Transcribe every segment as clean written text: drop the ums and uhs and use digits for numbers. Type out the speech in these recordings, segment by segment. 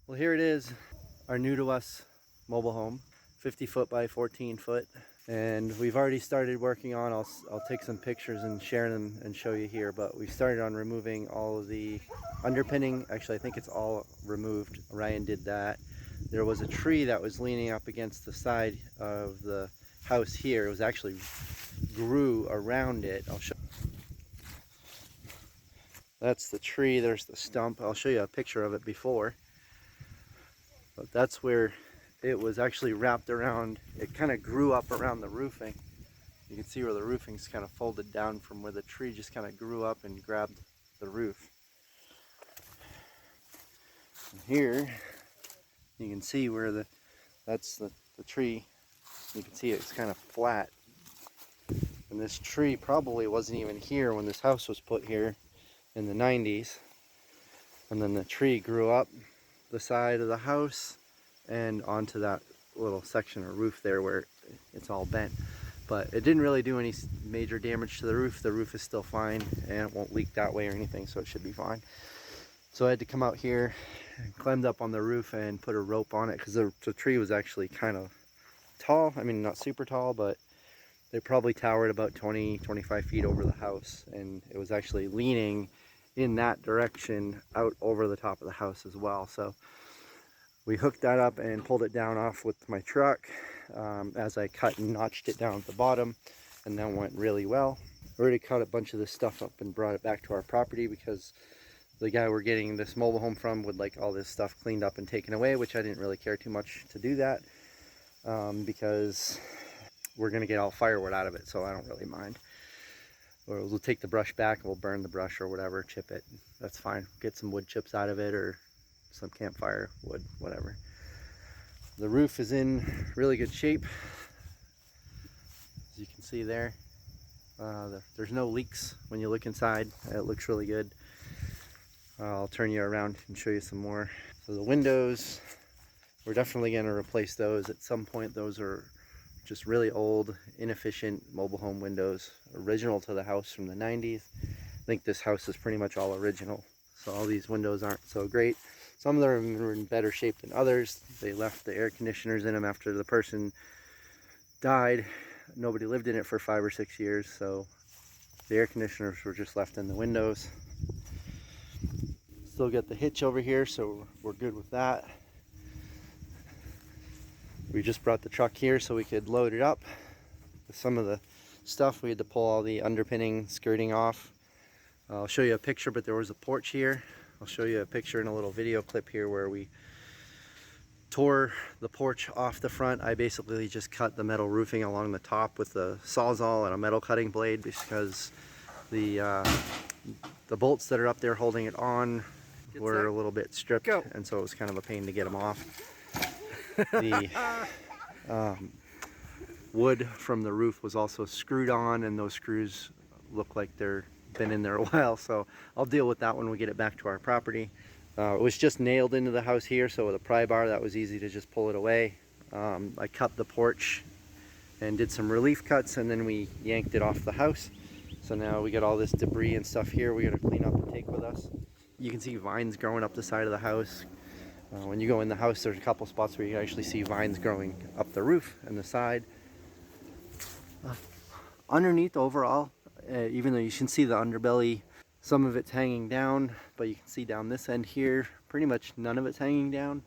Well, here it is, our new to us mobile home, 50 foot by 14 foot. And we've already started working on, I'll take some pictures and share them and show you here, but we started on removing all of the underpinning. Actually, I think it's all removed. Ryan did that. There was a tree that was leaning up against the side of the house here. It was actually grew around it. I'll show. That's the tree, there's the stump. I'll show you a picture of it before. But that's where it was actually wrapped around. It kind of grew up around the roofing. You can see where the roofing's kind of folded down from where the tree just kind of grew up and grabbed the roof. And here, you can see where that's the tree. You can see it's kind of flat. And this tree probably wasn't even here when this house was put here in the 90s. And then the tree grew up the side of the house and onto that little section of roof there where it's all bent. But it didn't really do any major damage to the roof. The roof is still fine and it won't leak that way or anything, so it should be fine. So I had to come out here and climbed up on the roof and put a rope on it because the tree was actually kind of tall. I mean, not super tall, but they probably towered about 20-25 feet over the house, and it was actually leaning in that direction out over the top of the house as well. So we hooked that up and pulled it down off with my truck as I cut and notched it down at the bottom, and that went really well. I already cut a bunch of this stuff up and brought it back to our property because the guy we're getting this mobile home from would like all this stuff cleaned up and taken away, which I didn't really care too much to do that because we're gonna get all firewood out of it, so I don't really mind. Or we'll take the brush back and we'll burn the brush or whatever, chip it. That's fine. Get some wood chips out of it or some campfire wood, whatever. The roof is in really good shape. As you can see there, there's no leaks when you look inside. It looks really good. I'll turn you around and show you some more. So the windows, we're definitely going to replace those at some point. Those are just really old, inefficient mobile home windows, original to the house from the 90s. I think this house is pretty much all original, so all these windows aren't so great. Some of them are in better shape than others. They left the air conditioners in them after the person died. Nobody lived in it for 5 or 6 years, so the air conditioners were just left in the windows. Still got the hitch over here, so we're good with that. We just brought the truck here so we could load it up with some of the stuff. We had to pull all the underpinning skirting off. I'll show you a picture, but there was a porch here. I'll show you a picture in a little video clip here where we tore the porch off the front. I basically just cut the metal roofing along the top with a Sawzall and a metal cutting blade because the bolts that are up there holding it on were a little bit stripped, and so it was kind of a pain to get them off. The wood from the roof was also screwed on, and those screws look like they're been in there a while, so I'll deal with that when we get it back to our property. It was just nailed into the house here, so with a pry bar that was easy to just pull it away. I cut the porch and did some relief cuts, and then we yanked it off the house. So now we got all this debris and stuff here we got to clean up and take with us. You can see vines growing up the side of the house. When you go in the house, there's a couple spots where you can actually see vines growing up the roof and the side. Underneath overall, even though you can see the underbelly, some of it's hanging down, but you can see down this end here, pretty much none of it's hanging down.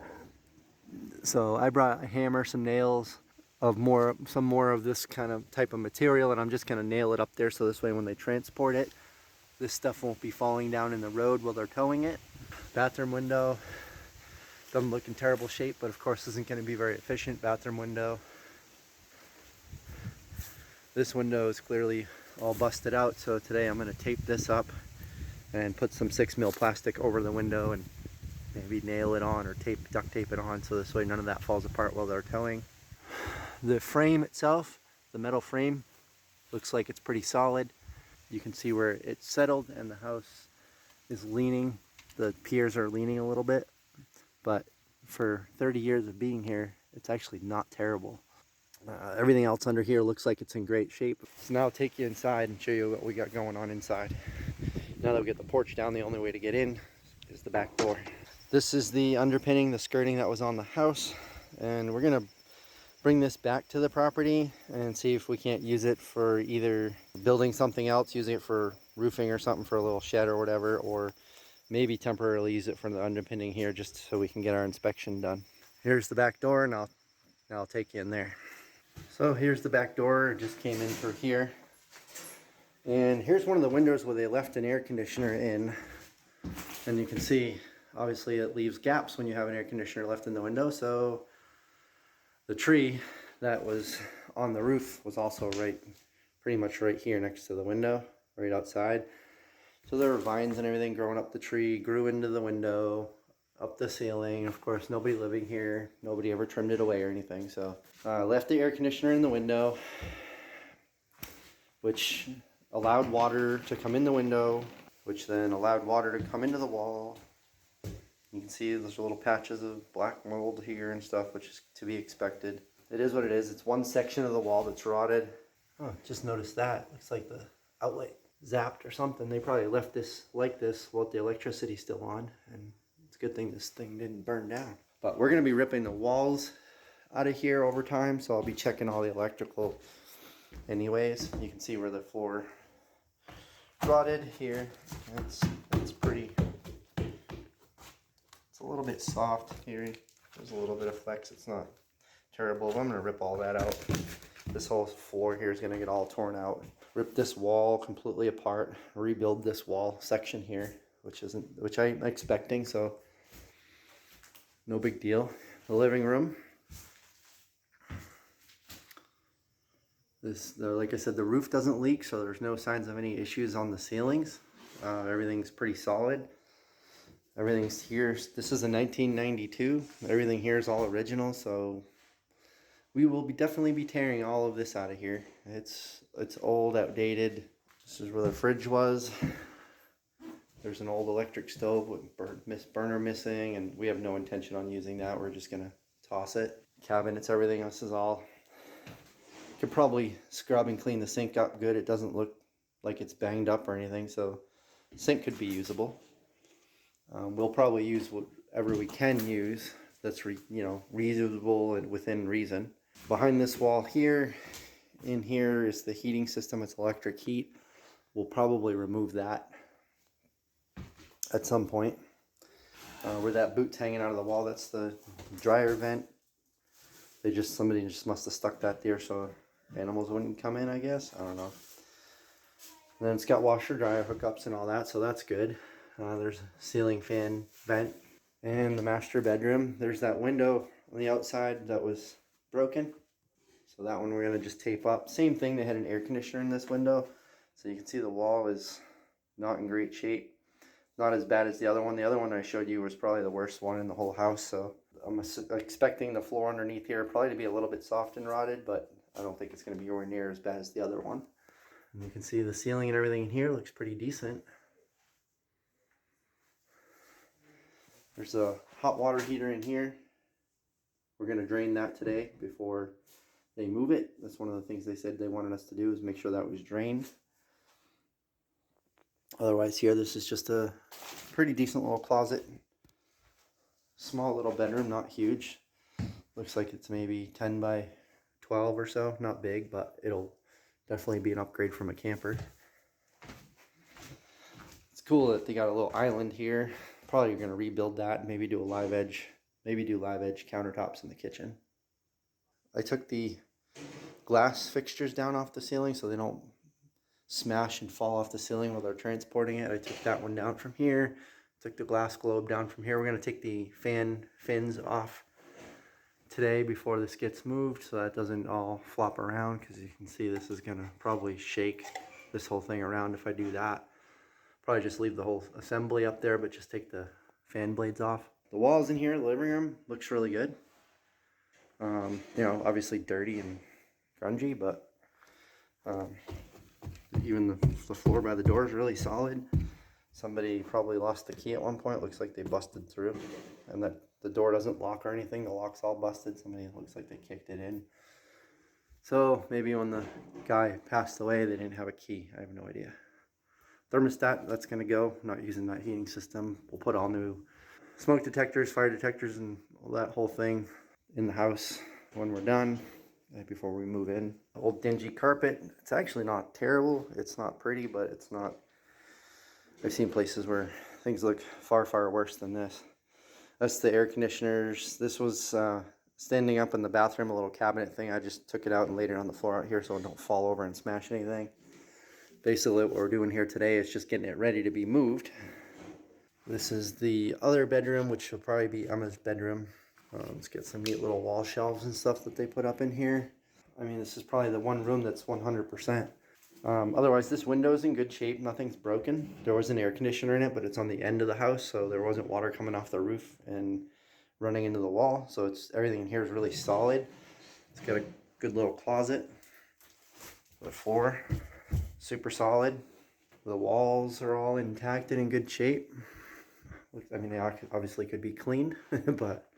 So I brought a hammer, some nails, some more of this kind of type of material, and I'm just going to nail it up there so this way when they transport it, this stuff won't be falling down in the road while they're towing it. Bathroom window. Doesn't look in terrible shape, but of course isn't going to be very efficient. Bathroom window. This window is clearly all busted out, so today I'm going to tape this up and put some 6mm plastic over the window and maybe nail it on or duct tape it on so this way none of that falls apart while they're towing. The frame itself, the metal frame, looks like it's pretty solid. You can see where it's settled and the house is leaning. The piers are leaning a little bit. But for 30 years of being here, it's actually not terrible. Everything else under here looks like it's in great shape. So now I'll take you inside and show you what we got going on inside. Now that we get the porch down, the only way to get in is the back door. This is the underpinning, the skirting that was on the house, and we're gonna bring this back to the property and see if we can't use it for either building something else, using it for roofing or something for a little shed or whatever, or maybe temporarily use it for the underpinning here just so we can get our inspection done. Here's the back door, and I'll take you in there. So here's the back door. It just came in through here. And here's one of the windows where they left an air conditioner in. And you can see, obviously it leaves gaps when you have an air conditioner left in the window. So the tree that was on the roof was also pretty much right here next to the window, right outside. So there were vines and everything growing up the tree, grew into the window, up the ceiling. Of course, nobody living here. Nobody ever trimmed it away or anything. So left the air conditioner in the window, which allowed water to come in the window, which then allowed water to come into the wall. You can see there's little patches of black mold here and stuff, which is to be expected. It is what it is. It's one section of the wall that's rotted. Oh, just noticed that. Looks like the outlet zapped or something. They probably left this like this while the electricity's still on, and it's a good thing this thing didn't burn down. But we're going to be ripping the walls out of here over time, so I'll be checking all the electrical anyways. You can see where the floor rotted here. It's pretty, it's a little bit soft here. There's a little bit of flex. It's not terrible, but I'm going to rip all that out. This whole floor here is going to get all torn out. Rip this wall completely apart, rebuild this wall section here, which I'm expecting, so no big deal. The living room. Like I said, the roof doesn't leak, so there's no signs of any issues on the ceilings. Everything's pretty solid. Everything's here. This is a 1992. Everything here is all original, so we will definitely be tearing all of this out of here. It's old, outdated. This is where the fridge was. There's an old electric stove with burner missing, and we have no intention on using that. We're just gonna toss it. Cabinets, everything else is all. Could probably scrub and clean the sink up good. It doesn't look like it's banged up or anything, so the sink could be usable. We'll probably use whatever we can use that's reusable and within reason. Behind this wall here, in here is the heating system. It's electric heat. We'll probably remove that at some point. Where that boot's hanging out of the wall, that's the dryer vent. Somebody just must have stuck that there so animals wouldn't come in, I guess. I don't know. And then it's got washer dryer hookups and all that, so that's good. There's a ceiling fan vent. And the master bedroom, there's that window on the outside that was broken. So that one we're going to just tape up. Same thing, they had an air conditioner in this window. So you can see the wall is not in great shape. Not as bad as the other one. The other one I showed you was probably the worst one in the whole house. So I'm expecting the floor underneath here probably to be a little bit soft and rotted, but I don't think it's going to be anywhere near as bad as the other one. And you can see the ceiling and everything in here looks pretty decent. There's a hot water heater in here. We're going to drain that today before they move it. That's one of the things they said they wanted us to do, is make sure that was drained. Otherwise here, this is just a pretty decent little closet. Small little bedroom, not huge. Looks like it's maybe 10 by 12 or so. Not big, but it'll definitely be an upgrade from a camper. It's cool that they got a little island here. Probably going to rebuild that and maybe do a live edge. Maybe do live edge countertops in the kitchen. I took the glass fixtures down off the ceiling so they don't smash and fall off the ceiling while they're transporting it. I took that one down from here. Took the glass globe down from here. We're going to take the fan fins off today before this gets moved so that doesn't all flop around, because you can see this is going to probably shake this whole thing around if I do that. Probably just leave the whole assembly up there, but just take the fan blades off. The walls in here, the living room, looks really good. Obviously dirty and grungy, but even the floor by the door is really solid. Somebody probably lost the key at one point. It looks like they busted through, and that the door doesn't lock or anything. The lock's all busted. Somebody looks like they kicked it in. So maybe when the guy passed away, they didn't have a key. I have no idea. Thermostat, that's going to go. I'm not using that heating system. We'll put all new smoke detectors, fire detectors, and all that whole thing in the house when we're done, before we move in. Old dingy carpet. It's actually not terrible. It's not pretty, but it's not. I've seen places where things look far, far worse than this. That's the air conditioners. This was standing up in the bathroom, a little cabinet thing. I just took it out and laid it on the floor out here so it don't fall over and smash anything. Basically what we're doing here today is just getting it ready to be moved. This is the other bedroom, which will probably be Emma's bedroom. Let's get some neat little wall shelves and stuff that they put up in here. I mean, this is probably the one room that's 100%. Otherwise, this window's in good shape. Nothing's broken. There was an air conditioner in it, but it's on the end of the house, so there wasn't water coming off the roof and running into the wall. So it's everything in here is really solid. It's got a good little closet. The floor, super solid. The walls are all intact and in good shape. I mean, they obviously could be cleaned, but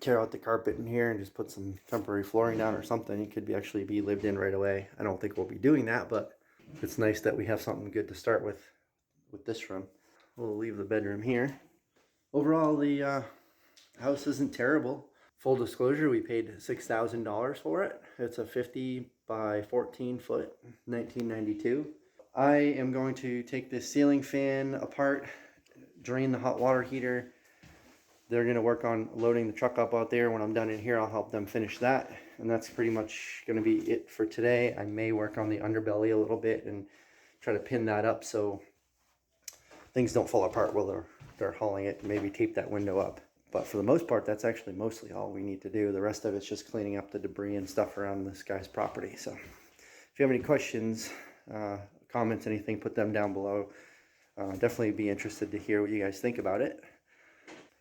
tear out the carpet in here and just put some temporary flooring down or something. It could actually be lived in right away. I don't think we'll be doing that, but it's nice that we have something good to start with this room. We'll leave the bedroom here. Overall, the house isn't terrible. Full disclosure, we paid $6,000 for it. It's a 50 by 14 foot, 1992. I am going to take this ceiling fan apart, drain the hot water heater. They're going to work on loading the truck up out there. When I'm done in here, I'll help them finish that. And that's pretty much going to be it for today. I may work on the underbelly a little bit and try to pin that up so things don't fall apart while they're hauling it. Maybe tape that window up. But for the most part, that's actually mostly all we need to do. The rest of it's just cleaning up the debris and stuff around this guy's property. So if you have any questions, comments, anything, put them down below. Definitely be interested to hear what you guys think about it.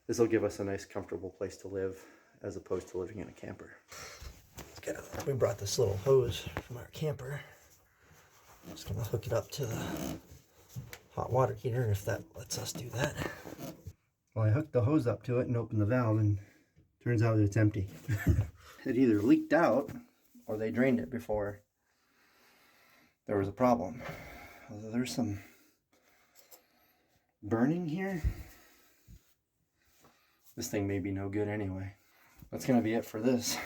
This will give us a nice, comfortable place to live as opposed to living in a camper. We brought this little hose from our camper. I'm just going to hook it up to the hot water heater if that lets us do that. Well, I hooked the hose up to it and opened the valve, and turns out it's empty. It either leaked out or they drained it before there was a problem. There's some burning here. This thing may be no good anyway. That's gonna be it for this.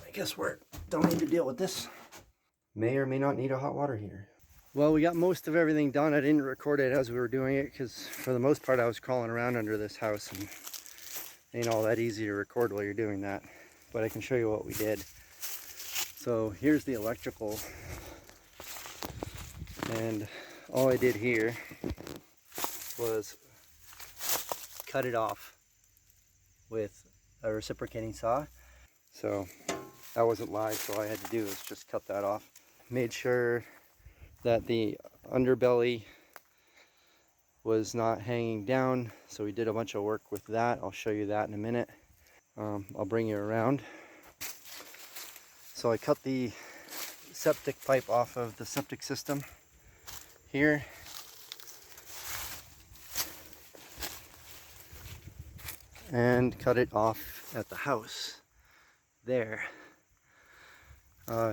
I guess we don't need to deal with this. May or may not need a hot water heater. Well, we got most of everything done. I didn't record it as we were doing it because for the most part I was crawling around under this house and it ain't all that easy to record while you're doing that. But I can show you what we did. So here's the electrical. And all I did here was cut it off with a reciprocating saw. So that wasn't live, so all I had to do was just cut that off. Made sure that the underbelly was not hanging down, so we did a bunch of work with that. I'll show you that in a minute. I'll bring you around. So I cut the septic pipe off of the septic system here. And cut it off at the house there.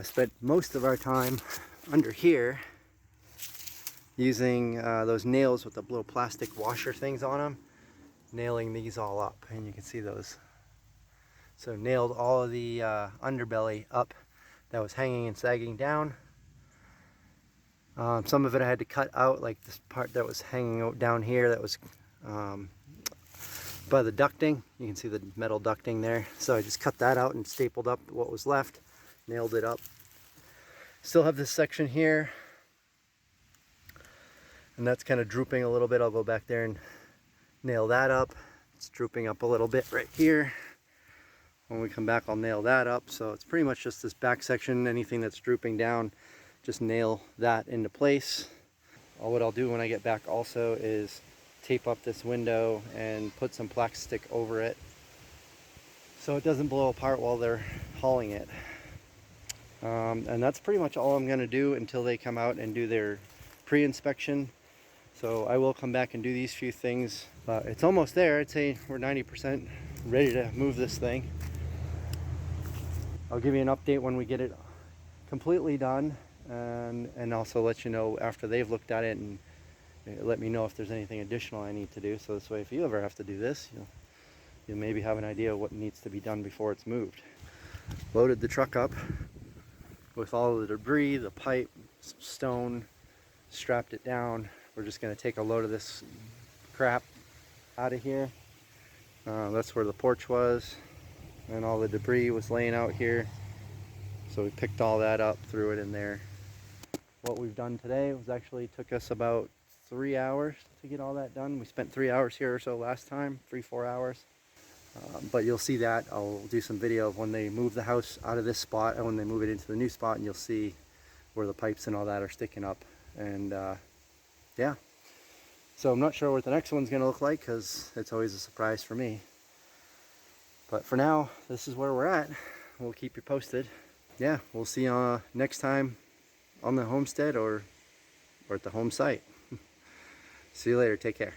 Spent most of our time under here using those nails with the little plastic washer things on them, nailing these all up, and you can see those. So nailed all of the underbelly up that was hanging and sagging down. Some of it I had to cut out, like this part that was hanging out down here that was by the ducting. You can see the metal ducting there. So I just cut that out and stapled up what was left, nailed it up. Still have this section here, and that's kind of drooping a little bit. I'll go back there and nail that up. It's drooping up a little bit right here. When we come back, I'll nail that up. So it's pretty much just this back section. Anything that's drooping down, just nail that into place. What I'll do when I get back also is tape up this window and put some plastic over it so it doesn't blow apart while they're hauling it. And that's pretty much all I'm going to do until they come out and do their pre-inspection. So I will come back and do these few things. It's almost there. I'd say we're 90% ready to move this thing. I'll give you an update when we get it completely done, and also let you know after they've looked at it and let me know if there's anything additional I need to do. So this way, if you ever have to do this, you'll maybe have an idea of what needs to be done before it's moved. Loaded the truck up with all of the debris, the pipe, some stone, strapped it down. We're just going to take a load of this crap out of here. That's where the porch was, and all the debris was laying out here. So we picked all that up, threw it in there. What we've done today was actually took us about 3 hours to get all that done. We spent 3 hours here or so last time, 3-4 hours. But you'll see that. I'll do some video of when they move the house out of this spot and when they move it into the new spot, and you'll see where the pipes and all that are sticking up. And yeah, so I'm not sure what the next one's gonna look like, because it's always a surprise for me. But for now, this is where we're at. We'll keep you posted. Yeah, we'll see you next time on the homestead or at the home site. See you later. Take care.